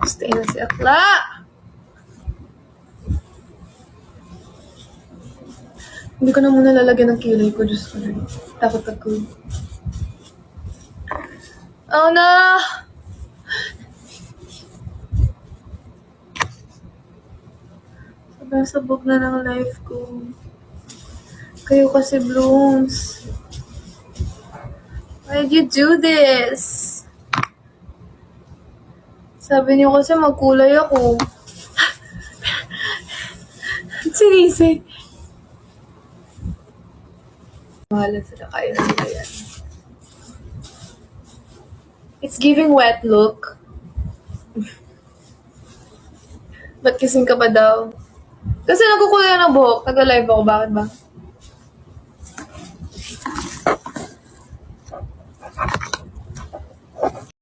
Stay na si Akla! Hindi ko na muna lalagyan ng kilay ko. Diyos ko na. Takot ako. Oh no! Sobrang sabog na ng life ko. Kayo kasi, Blooms. Why did you do this? Sabi niyo kasi magkulay ako. Sinisig. Mahalan sila, kaya na nila yan. It's giving wet look. Ba't kising ka pa daw? Kasi nagkukulay ng buhok. Nag-live ako. Bakit ba?